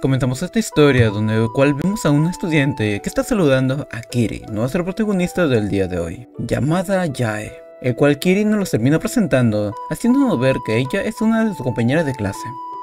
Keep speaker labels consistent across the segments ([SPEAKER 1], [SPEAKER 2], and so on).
[SPEAKER 1] Comenzamos esta historia donde vemos a un estudiante que está saludando a Kiri, nuestra protagonista del día de hoy, llamada Yae, el cual Kiri nos los termina presentando, haciéndonos ver que ella es una de sus compañeras de clase,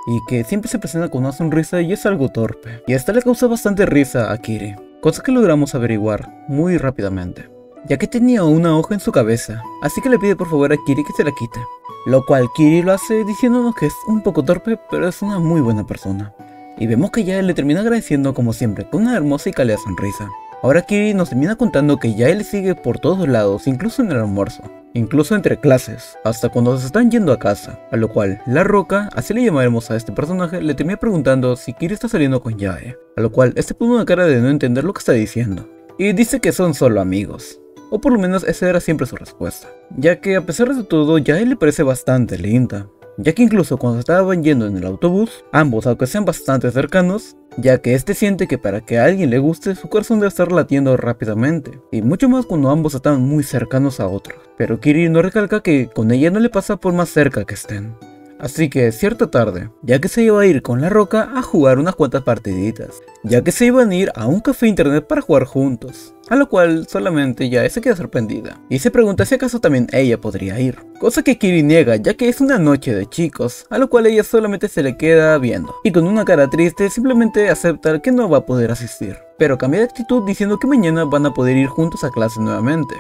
[SPEAKER 1] y que siempre se presenta con una sonrisa y es algo torpe, y esta le causa bastante risa a Kiri, cosa que logramos averiguar muy rápidamente, ya que tenía una hoja en su cabeza, así que le pide por favor a Kiri que se la quite, lo cual Kiri lo hace diciéndonos que es un poco torpe, pero es una muy buena persona. Y vemos que Yae le termina agradeciendo como siempre con una hermosa y cálida sonrisa. Ahora Kiri nos termina contando que Yae le sigue por todos lados, incluso en el almuerzo, incluso entre clases, hasta cuando se están yendo a casa. A lo cual La Roca, así le llamaremos a este personaje, le termina preguntando si Kiri está saliendo con Yae. A lo cual este pone una cara de no entender lo que está diciendo, y dice que son solo amigos. O por lo menos esa era siempre su respuesta, ya que a pesar de todo Yae le parece bastante linda. Ya que incluso cuando estaban yendo en el autobús, ambos, aunque sean bastante cercanos, ya que este siente que para que a alguien le guste, su corazón debe estar latiendo rápidamente, y mucho más cuando ambos están muy cercanos a otros. Pero Kiri no recalca que con ella no le pasa por más cerca que estén. Así que cierta tarde, ya que se iba a ir con La Roca a jugar unas cuantas partiditas, ya que se iban a ir a un café internet para jugar juntos, a lo cual solamente Yae se queda sorprendida, y se pregunta si acaso también ella podría ir, cosa que Kiri niega ya que es una noche de chicos, a lo cual ella solamente se le queda viendo, y con una cara triste simplemente acepta que no va a poder asistir, pero cambia de actitud diciendo que mañana van a poder ir juntos a clase nuevamente.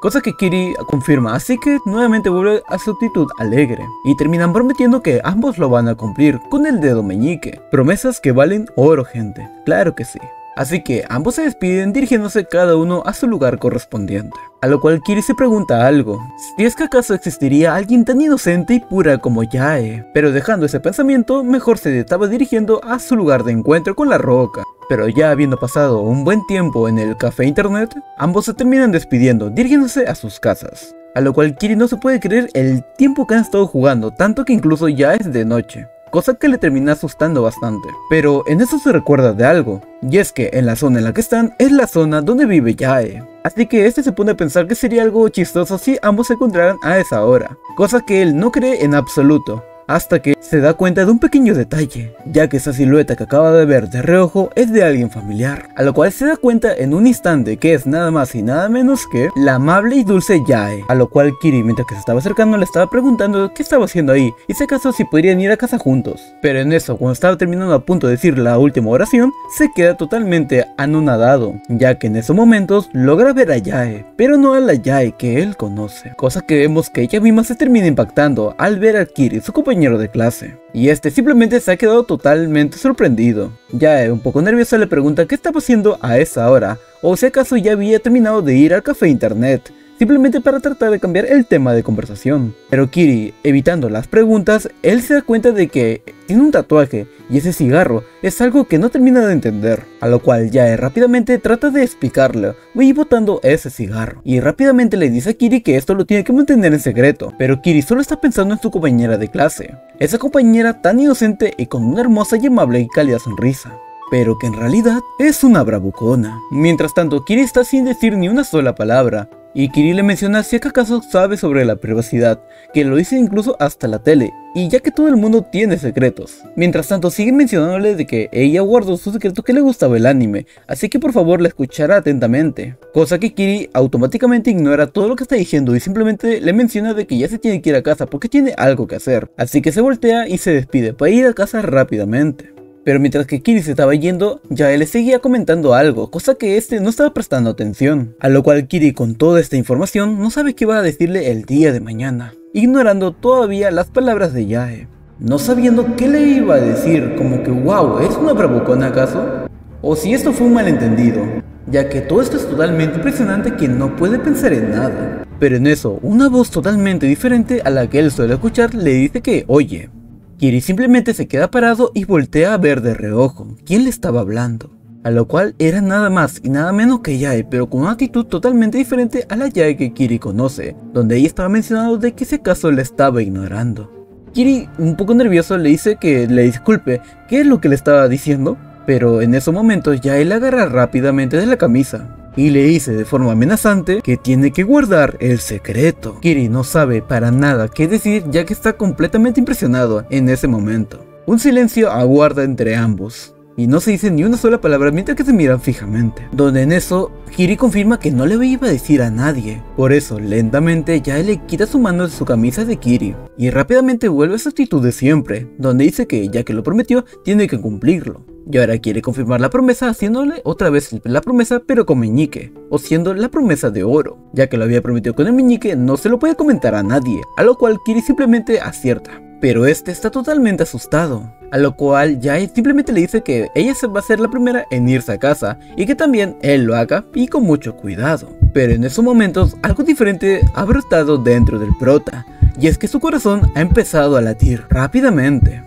[SPEAKER 1] Cosa que Kiri confirma, así que nuevamente vuelve a su actitud alegre, y terminan prometiendo que ambos lo van a cumplir con el dedo meñique. Promesas que valen oro, gente, claro que sí. Así que ambos se despiden dirigiéndose cada uno a su lugar correspondiente. A lo cual Kiri se pregunta algo, si es que acaso existiría alguien tan inocente y pura como Yae. Pero dejando ese pensamiento, mejor se estaba dirigiendo a su lugar de encuentro con La Roca. Pero ya habiendo pasado un buen tiempo en el café internet, ambos se terminan despidiendo, dirigiéndose a sus casas. A lo cual Kiri no se puede creer el tiempo que han estado jugando, tanto que incluso ya es de noche, cosa que le termina asustando bastante. Pero en eso se recuerda de algo, y es que en la zona en la que están es la zona donde vive Yae. Así que este se pone a pensar que sería algo chistoso si ambos se encontraran a esa hora, cosa que él no cree en absoluto. Hasta que se da cuenta de un pequeño detalle, ya que esa silueta que acaba de ver de reojo es de alguien familiar, a lo cual se da cuenta en un instante que es nada más y nada menos que la amable y dulce Yae, a lo cual Kiri, mientras que se estaba acercando, le estaba preguntando qué estaba haciendo ahí y si acaso si podrían ir a casa juntos. Pero en eso, cuando estaba terminando a punto de decir la última oración, se queda totalmente anonadado, ya que en esos momentos logra ver a Yae, pero no a la Yae que él conoce, cosa que vemos que ella misma se termina impactando al ver a Kiri, su compañero de clase, y este simplemente se ha quedado totalmente sorprendido. Yae, un poco nerviosa, le pregunta qué estaba haciendo a esa hora, o si acaso ya había terminado de ir al café internet, simplemente para tratar de cambiar el tema de conversación. Pero Kiri, evitando las preguntas, él se da cuenta de que tiene un tatuaje y ese cigarro es algo que no termina de entender, a lo cual Yae rápidamente trata de explicarle y botando ese cigarro, y rápidamente le dice a Kiri que esto lo tiene que mantener en secreto, pero Kiri solo está pensando en su compañera de clase, esa compañera tan inocente y con una hermosa y amable y cálida sonrisa, pero que en realidad es una bravucona. Mientras tanto, Kiri está sin decir ni una sola palabra, y Kiri le menciona si acaso sabe sobre la privacidad, que lo dice incluso hasta la tele, y ya que todo el mundo tiene secretos. Mientras tanto sigue mencionándole de que ella guardó su secreto que le gustaba el anime, así que por favor la escuchará atentamente. Cosa que Kiri automáticamente ignora todo lo que está diciendo y simplemente le menciona de que ya se tiene que ir a casa porque tiene algo que hacer. Así que se voltea y se despide para ir a casa rápidamente. Pero mientras que Kiri se estaba yendo, Yae le seguía comentando algo, cosa que este no estaba prestando atención. A lo cual Kiri, con toda esta información, no sabe qué va a decirle el día de mañana, ignorando todavía las palabras de Yae, no sabiendo qué le iba a decir, como que wow, ¿es una bravucona acaso? O si esto fue un malentendido, ya que todo esto es totalmente impresionante que no puede pensar en nada. Pero en eso, una voz totalmente diferente a la que él suele escuchar le dice que oye. Kiri simplemente se queda parado y voltea a ver de reojo quién le estaba hablando, a lo cual era nada más y nada menos que Yae, pero con una actitud totalmente diferente a la Yae que Kiri conoce, donde ella estaba mencionando de que ese caso le estaba ignorando. Kiri, un poco nervioso, le dice que le disculpe qué es lo que le estaba diciendo, pero en esos momentos Yae la agarra rápidamente de la camisa y le dice de forma amenazante que tiene que guardar el secreto. Kiri no sabe para nada qué decir ya que está completamente impresionado en ese momento. Un silencio aguarda entre ambos, y no se dice ni una sola palabra mientras que se miran fijamente. Donde en eso, Kiri confirma que no le iba a decir a nadie. Por eso, lentamente, Yae le quita su mano de su camisa de Kiri y rápidamente vuelve a su actitud de siempre, donde dice que ya que lo prometió, tiene que cumplirlo. Y ahora quiere confirmar la promesa haciéndole otra vez la promesa pero con meñique, o siendo la promesa de oro. Ya que lo había prometido con el meñique, no se lo puede comentar a nadie, a lo cual Kiri simplemente acierta. Pero este está totalmente asustado, a lo cual Yae simplemente le dice que ella va a ser la primera en irse a casa y que también él lo haga y con mucho cuidado. Pero en esos momentos algo diferente ha brotado dentro del prota, y es que su corazón ha empezado a latir rápidamente,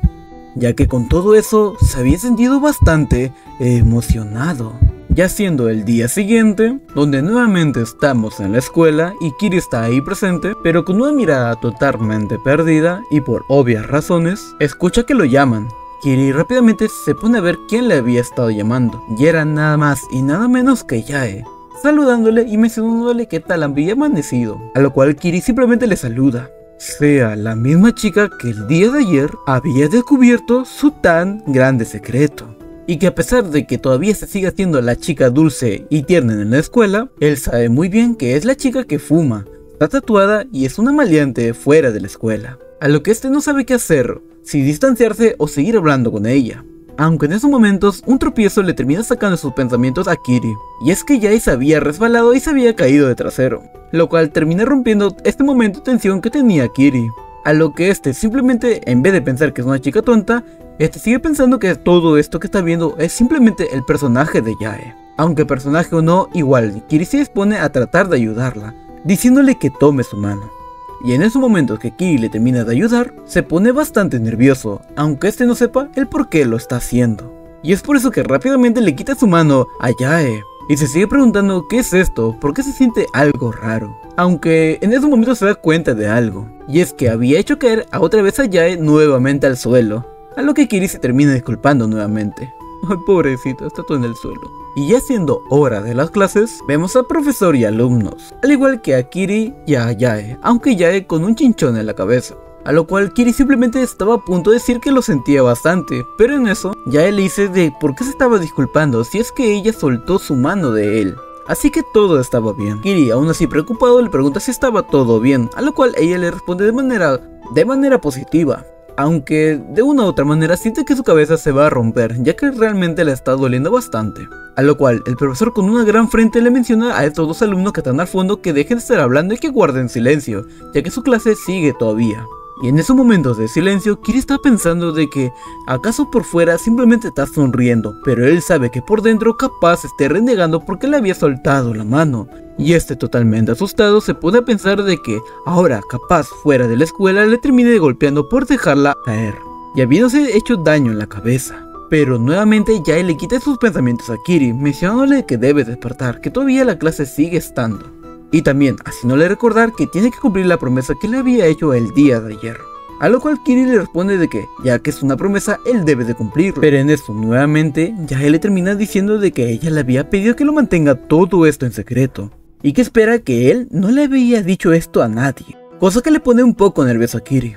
[SPEAKER 1] ya que con todo eso se había sentido bastante emocionado. Ya siendo el día siguiente, donde nuevamente estamos en la escuela y Kiri está ahí presente, pero con una mirada totalmente perdida y por obvias razones, escucha que lo llaman. Kiri rápidamente se pone a ver quién le había estado llamando, y era nada más y nada menos que Yae, saludándole y mencionándole qué tal había amanecido, a lo cual Kiri simplemente le saluda. Sea la misma chica que el día de ayer había descubierto su tan grande secreto, y que a pesar de que todavía se siga siendo la chica dulce y tierna en la escuela, él sabe muy bien que es la chica que fuma, está tatuada y es una maleante fuera de la escuela, a lo que este no sabe qué hacer, si distanciarse o seguir hablando con ella. Aunque en esos momentos un tropiezo le termina sacando sus pensamientos a Kiri, y es que Yae se había resbalado y se había caído de trasero, lo cual termina rompiendo este momento de tensión que tenía Kiri, a lo que este simplemente, en vez de pensar que es una chica tonta, este sigue pensando que todo esto que está viendo es simplemente el personaje de Yae. Aunque personaje o no, igual Kiri se dispone a tratar de ayudarla, diciéndole que tome su mano. Y en esos momentos que Kiri le termina de ayudar, se pone bastante nervioso, aunque este no sepa el por qué lo está haciendo. Y es por eso que rápidamente le quita su mano a Yae, y se sigue preguntando qué es esto, por qué se siente algo raro. Aunque en esos momentos se da cuenta de algo, y es que había hecho caer a otra vez a Yae nuevamente al suelo, a lo que Kiri se termina disculpando nuevamente. Ay, pobrecito, está todo en el suelo. Y ya siendo hora de las clases, vemos al profesor y alumnos, al igual que a Kiri y a Yae, aunque Yae con un chinchón en la cabeza. A lo cual Kiri simplemente estaba a punto de decir que lo sentía bastante, pero en eso, Yae le dice de por qué se estaba disculpando si es que ella soltó su mano de él. Así que todo estaba bien. Kiri, aún así preocupado, le pregunta si estaba todo bien, a lo cual ella le responde de manera positiva. Aunque de una u otra manera siente que su cabeza se va a romper, ya que realmente le está doliendo bastante. A lo cual el profesor con una gran frente le menciona a estos dos alumnos que están al fondo que dejen de estar hablando y que guarden silencio, ya que su clase sigue todavía. Y en esos momentos de silencio, Kiri está pensando de que acaso por fuera simplemente está sonriendo, pero él sabe que por dentro capaz esté renegando porque le había soltado la mano. Y totalmente asustado se pone a pensar de que ahora capaz fuera de la escuela le termine golpeando por dejarla caer, y habiéndose hecho daño en la cabeza. Pero nuevamente Yae le quita sus pensamientos a Kiri, mencionándole que debe despertar, que todavía la clase sigue estando. Y también haciéndole recordar que tiene que cumplir la promesa que le había hecho el día de ayer. A lo cual Kiri le responde de que, ya que es una promesa, él debe de cumplirlo. Pero en eso, nuevamente, Yae le termina diciendo de que ella le había pedido que lo mantenga todo esto en secreto, y que espera que él no le había dicho esto a nadie, cosa que le pone un poco nervioso a Kiri.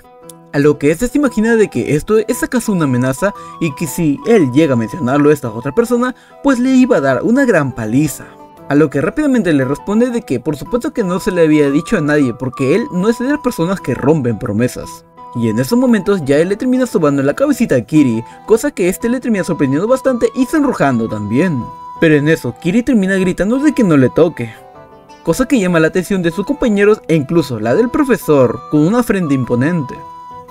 [SPEAKER 1] A lo que este se imagina de que esto es acaso una amenaza y que si él llega a mencionarlo a esta otra persona, pues le iba a dar una gran paliza. A lo que rápidamente le responde de que por supuesto que no se le había dicho a nadie porque él no es de las personas que rompen promesas. Y en esos momentos ya él le termina sobando la cabecita a Kiri, cosa que este le termina sorprendiendo bastante y sonrojando también. Pero en eso Kiri termina gritando de que no le toque, cosa que llama la atención de sus compañeros e incluso la del profesor con una frente imponente.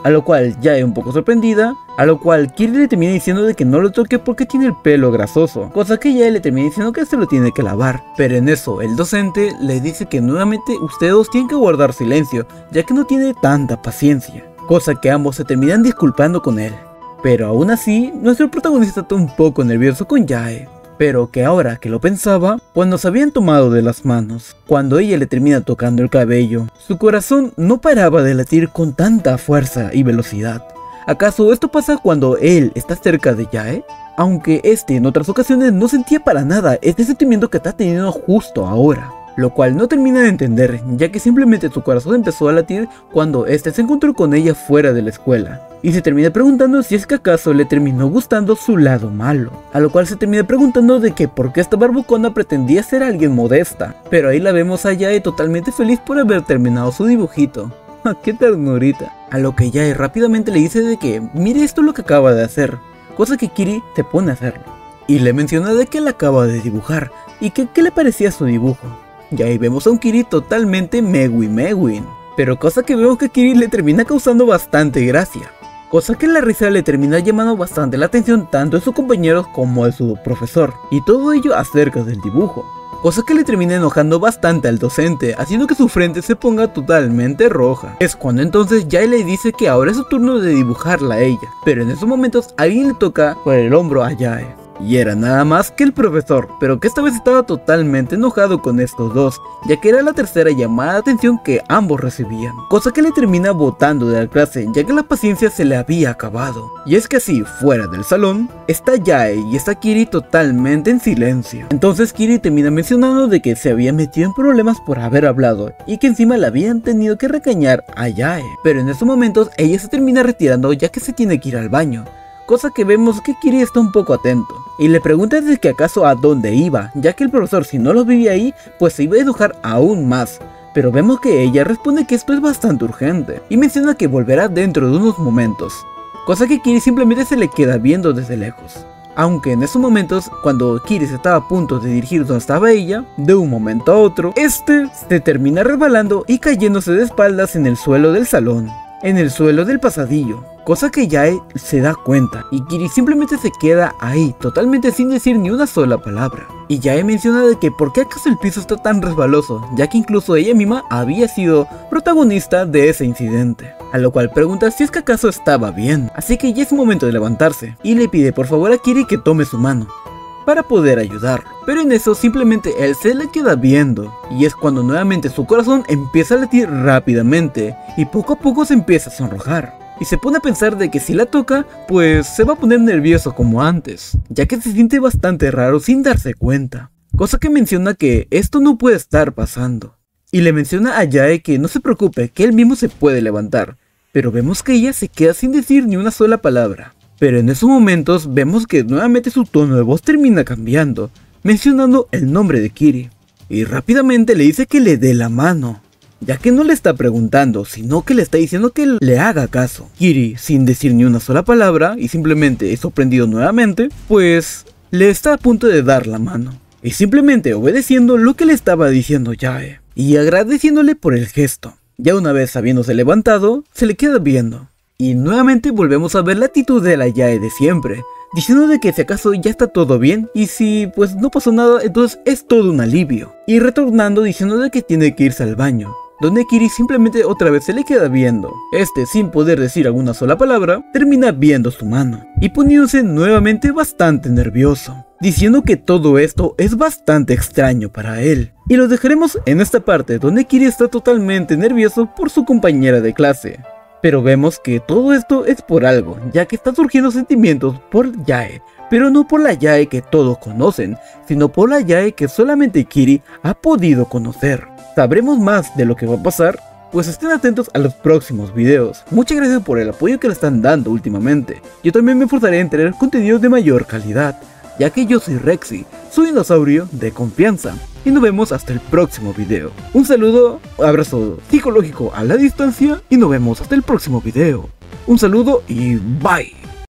[SPEAKER 1] A lo cual Yae un poco sorprendida, a lo cual Kiri le termina diciendo de que no lo toque porque tiene el pelo grasoso, cosa que Yae le termina diciendo que se lo tiene que lavar. Pero en eso el docente le dice que nuevamente ustedes dos tienen que guardar silencio, ya que no tiene tanta paciencia, cosa que ambos se terminan disculpando con él. Pero aún así, nuestro protagonista está un poco nervioso con Yae, pero que ahora que lo pensaba, cuando se habían tomado de las manos, cuando ella le termina tocando el cabello, su corazón no paraba de latir con tanta fuerza y velocidad. ¿Acaso esto pasa cuando él está cerca de Yae? Aunque en otras ocasiones no sentía para nada este sentimiento que está teniendo justo ahora. lo cual no termina de entender, ya que simplemente su corazón empezó a latir cuando este se encontró con ella fuera de la escuela. Y se termina preguntando si es que acaso le terminó gustando su lado malo, a lo cual se termina preguntando de que por qué esta barbucona pretendía ser alguien modesta, pero ahí la vemos a Yae totalmente feliz por haber terminado su dibujito. ¡Qué ternurita! A lo que Yae rápidamente le dice de que mire esto lo que acaba de hacer, cosa que Kiri se pone a hacerlo. Y le menciona de que él acaba de dibujar, y que qué le parecía su dibujo. Y ahí vemos a un Kiri totalmente megwin, pero cosa que vemos que a Kiri le termina causando bastante gracia. Cosa que la risa le termina llamando bastante la atención tanto de sus compañeros como de su profesor, y todo ello acerca del dibujo. Cosa que le termina enojando bastante al docente, haciendo que su frente se ponga totalmente roja. Es cuando entonces Yae le dice que ahora es su turno de dibujarla a ella, pero en esos momentos alguien le toca por el hombro a Yae. Y era nada más que el profesor, pero que esta vez estaba totalmente enojado con estos dos, ya que era la tercera llamada de atención que ambos recibían, cosa que le termina botando de la clase, ya que la paciencia se le había acabado. Y es que así, fuera del salón, está Yae y está Kiri totalmente en silencio. Entonces Kiri termina mencionando de que se había metido en problemas por haber hablado, y que encima le habían tenido que regañar a Yae, pero en esos momentos ella se termina retirando ya que se tiene que ir al baño. Cosa que vemos que Kiri está un poco atento, y le pregunta de que acaso a dónde iba, ya que el profesor si no los vivía ahí, pues se iba a enojar aún más. Pero vemos que ella responde que esto es bastante urgente, y menciona que volverá dentro de unos momentos. Cosa que Kiri simplemente se le queda viendo desde lejos. Aunque en esos momentos, cuando Kiri se estaba a punto de dirigir donde estaba ella, de un momento a otro, este se termina resbalando y cayéndose de espaldas en el suelo del salón, en el suelo del pasadillo. Cosa que Yae se da cuenta, y Kiri simplemente se queda ahí, totalmente sin decir ni una sola palabra. Y Yae menciona de que por qué acaso el piso está tan resbaloso, ya que incluso ella misma había sido protagonista de ese incidente. A lo cual pregunta si es que acaso estaba bien, así que ya es momento de levantarse, y le pide por favor a Kiri que tome su mano para poder ayudarlo. Pero en eso simplemente él se le queda viendo, y es cuando nuevamente su corazón empieza a latir rápidamente, y poco a poco se empieza a sonrojar. Y se pone a pensar de que si la toca, pues se va a poner nervioso como antes, ya que se siente bastante raro sin darse cuenta. Cosa que menciona que esto no puede estar pasando. Y le menciona a Yae que no se preocupe, que él mismo se puede levantar. Pero vemos que ella se queda sin decir ni una sola palabra. Pero en esos momentos vemos que nuevamente su tono de voz termina cambiando, mencionando el nombre de Kiri. Y rápidamente le dice que le dé la mano, ya que no le está preguntando, sino que le está diciendo que le haga caso. Kiri, sin decir ni una sola palabra y simplemente es sorprendido nuevamente, pues le está a punto de dar la mano. Y simplemente obedeciendo lo que le estaba diciendo Yae, y agradeciéndole por el gesto. Ya una vez habiéndose levantado, se le queda viendo. Y nuevamente volvemos a ver la actitud de la Yae de siempre, diciendo de que si acaso ya está todo bien, y si pues no pasó nada, entonces es todo un alivio. Y retornando diciendo de que tiene que irse al baño, donde Kiri simplemente otra vez se le queda viendo. Sin poder decir alguna sola palabra, termina viendo su mano, y poniéndose nuevamente bastante nervioso, diciendo que todo esto es bastante extraño para él. Y lo dejaremos en esta parte donde Kiri está totalmente nervioso por su compañera de clase. Pero vemos que todo esto es por algo, ya que están surgiendo sentimientos por Yae, pero no por la Yae que todos conocen, sino por la Yae que solamente Kiri ha podido conocer. Sabremos más de lo que va a pasar, pues estén atentos a los próximos videos. Muchas gracias por el apoyo que le están dando últimamente. Yo también me esforzaré en tener contenidos de mayor calidad, ya que yo soy Rexy, su dinosaurio de confianza. Y nos vemos hasta el próximo video. Un saludo, abrazo psicológico a la distancia y nos vemos hasta el próximo video. Un saludo y bye.